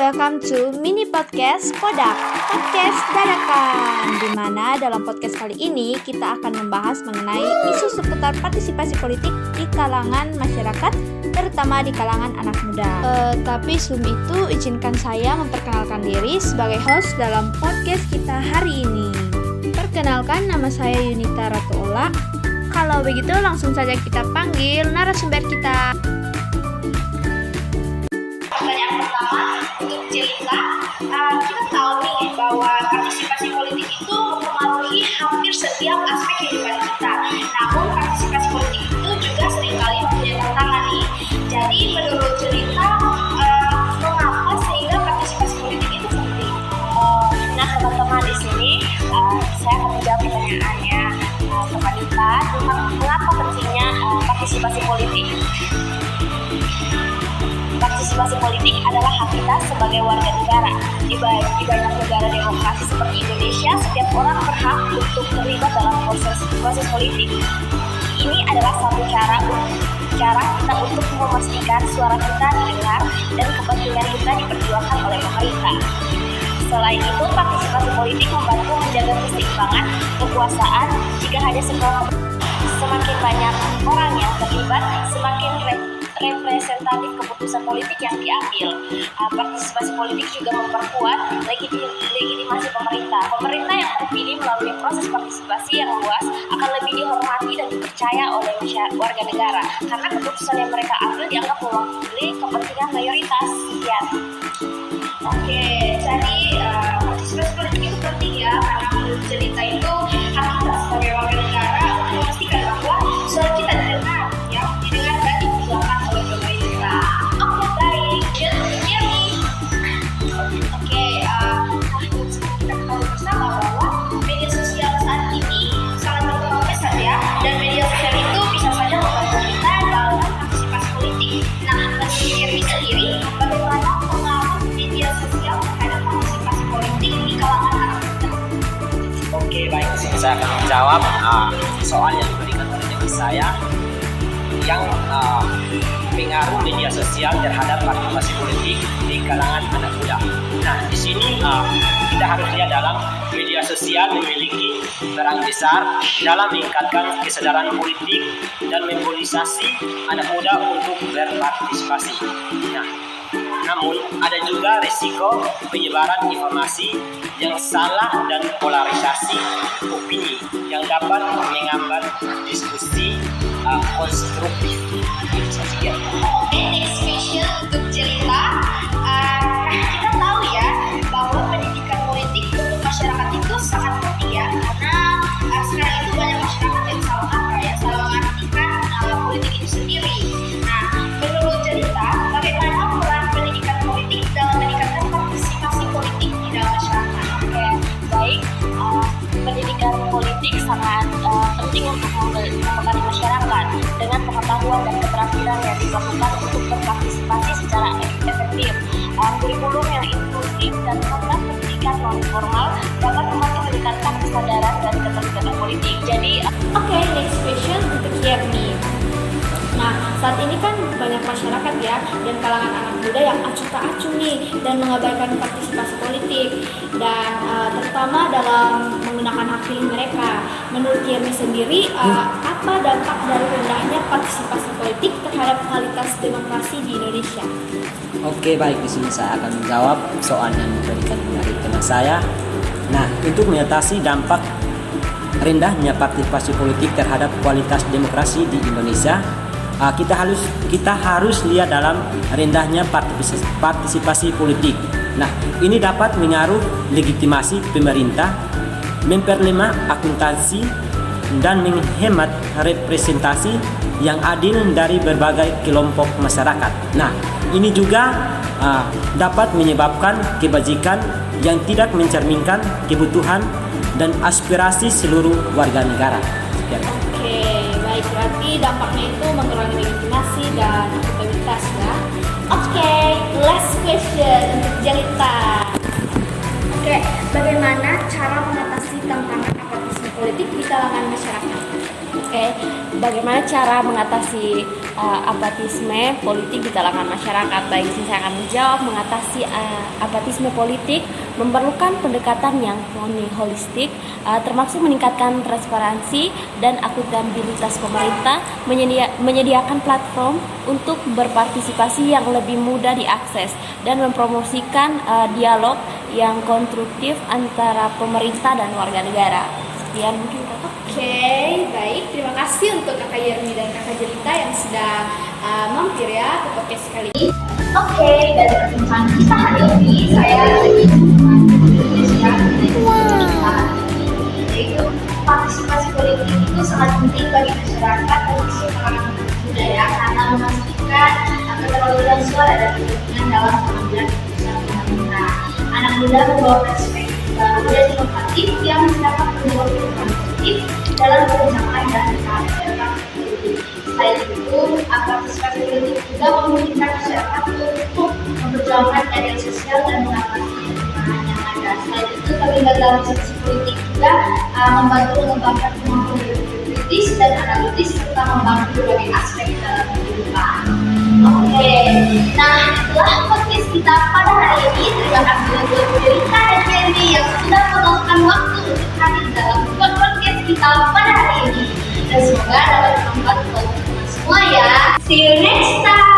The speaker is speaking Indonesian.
welcome to mini podcast Podak, podcast dadakan. Di mana dalam podcast kali ini kita akan membahas mengenai isu seputar partisipasi politik di kalangan masyarakat, terutama di kalangan anak muda. Tapi sebelum itu izinkan saya memperkenalkan diri sebagai host dalam podcast kita hari ini. Perkenalkan, nama saya Yunita Ratuola. Kalau begitu langsung saja kita panggil narasumber kita. Pertanyaan pertama untuk cerita, kita tahu nih bahwa partisipasi politik itu mempengaruhi hampir setiap aspek kehidupan kita. Namun partisipasi politik itu juga seringkali mempunyai tantangan nih. Jadi menurut cerita, mengapa sehingga partisipasi politik itu penting? Nah teman-teman di sini saya akan menjawab pertanyaannya kepada kita tentang mengapa pentingnya partisipasi politik. Partisipasi politik adalah hak kita sebagai warga negara. Di banyak negara demokrasi seperti Indonesia, setiap orang berhak untuk terlibat dalam proses politik. Ini adalah satu cara kita untuk memastikan suara kita didengar dan kepentingan kita diperjuangkan oleh pemerintah. Selain itu, partisipasi politik membantu menjaga keseimbangan kekuasaan. Jika hanya semakin banyak orang yang terlibat, semakin representatif keputusan politik yang diambil. Partisipasi politik juga memperkuat legitimasi pemerintah. Pemerintah yang terpilih melalui proses partisipasi yang luas akan lebih dihormati dan dipercaya oleh warga negara karena keputusan yang mereka ambil dianggap mewakili kepentingan mayoritas. Sekian. Oke, jadi partisipasi politik itu penting ya, karena menurut cerita itu hak kita sebagai warga negara untuk memastikan bahwa suara kita didengar dan diperjuangkan oleh pemerintah. Oke, baik. Oke, kita tahu bersama bahwa media sosial saat ini sangat berkembang pesat ya, dan media sosial itu bisa saja membantu kita dalam partisipasi politik. Nah, bagi Irmi sendiri, bagaimana pengaruh media sosial terhadap partisipasi politik di kalangan anak muda? Oke, baik. Saya akan menjawab soal yang diberikan oleh teman saya yang pengaruh media sosial terhadap partisipasi politik di kalangan anak muda. Nah, di sini kita harus lihat dalam media sosial memiliki peran besar dalam meningkatkan kesadaran politik dan memobilisasi anak muda untuk berpartisipasi. Nah, namun ada juga risiko penyebaran informasi yang salah dan polarisasi opini yang dapat menghambat diskusi konstruktif. Oke, next question untuk cerita. Kita tahu ya bahwa pendidikan politik untuk masyarakat itu sangat penting ya, karena sekarang itu banyak masyarakat yang salah mengartikan politik itu sendiri. Nah, menurut cerita, bagaimana peran pendidikan politik dalam meningkatkan partisipasi politik di dalam masyarakat? Oke, baik. Pendidikan politik sangat penting untuk membekali masyarakat dengan pengetahuan dan keterampilan yang diperlukan untuk berpartisipasi secara efektif. Kurikulum yang inklusif dan program pendidikan non formal dapat membantu meningkatkan kesadaran dan keterlibatan politik. Jadi, Oke, next question untuk Yerni. Nah, saat ini kan banyak masyarakat ya dan kalangan anak muda yang acuh tak acuh nih dan mengabaikan partisipasi politik dan terutama dalam menggunakan hak pilih mereka. Menurut Yerni sendiri, apa dampak dari rendahnya partisipasi politik terhadap kualitas demokrasi di Indonesia? Oke, baik. Di sini saya akan menjawab soal yang diberikan dari teman saya. Nah, untuk mengatasi dampak rendahnya partisipasi politik terhadap kualitas demokrasi di Indonesia, kita harus lihat dalam rendahnya partisipasi politik. Nah, ini dapat mengaruh legitimasi pemerintah, memperlemah akuntansi, dan menghemat representasi yang adil dari berbagai kelompok masyarakat. Nah, ini juga dapat menyebabkan kebajikan yang tidak mencerminkan kebutuhan dan aspirasi seluruh warga negara. Oke, baik, berarti dampaknya itu mengurangi legitimasi dan akuntabilitas ya. Oke, last question untuk Jelita. Oke, bagaimana cara mengatasi tantangan apatisme politik di kalangan masyarakat? Oke, bagaimana cara mengatasi apatisme politik di kalangan masyarakat. Baik, saya akan menjawab. Mengatasi apatisme politik memerlukan pendekatan yang holistik, termasuk meningkatkan transparansi dan akuntabilitas pemerintah, menyediakan platform untuk berpartisipasi yang lebih mudah diakses, dan mempromosikan dialog yang konstruktif antara pemerintah dan warga negara. Sekian mungkin Kakak. Oke, baik. Terima kasih untuk Kakak Yermi dan Kakak Jelita yang sudah mampir ya ke podcast kali ini. Oke, dari perbincangan kita hari ini, saya ingin yaitu partisipasi politik itu sangat penting bagi masyarakat termasuk kalangan budaya karena memastikan keterwakilan suara dan kepentingan dalam pengambilan keputusan pemerintah. Anak muda membawa perspektif baru dan inovatif yang dapat membawa perubahan positif dalam kebijakan dan kebijakan politik. Selain itu, partisipasi politik juga memungkinkan masyarakat untuk memperjuangkan keadilan sosial dan mengatasi perubahan yang ada. Selain itu, terlibat dalam diskusi politik juga membantu mengembangkan kemampuan kritis dan analitis serta membangun berbagai aspek dalam kehidupan. Oke, nah itulah podcast kita pada hari ini. Terima kasih untuk Jelita dan Ferdi yang sudah meluangkan waktu untuk hadir dalam podcast kita pada hari ini. Dan semoga dapat bermanfaat untuk teman-teman semua ya. See you next time.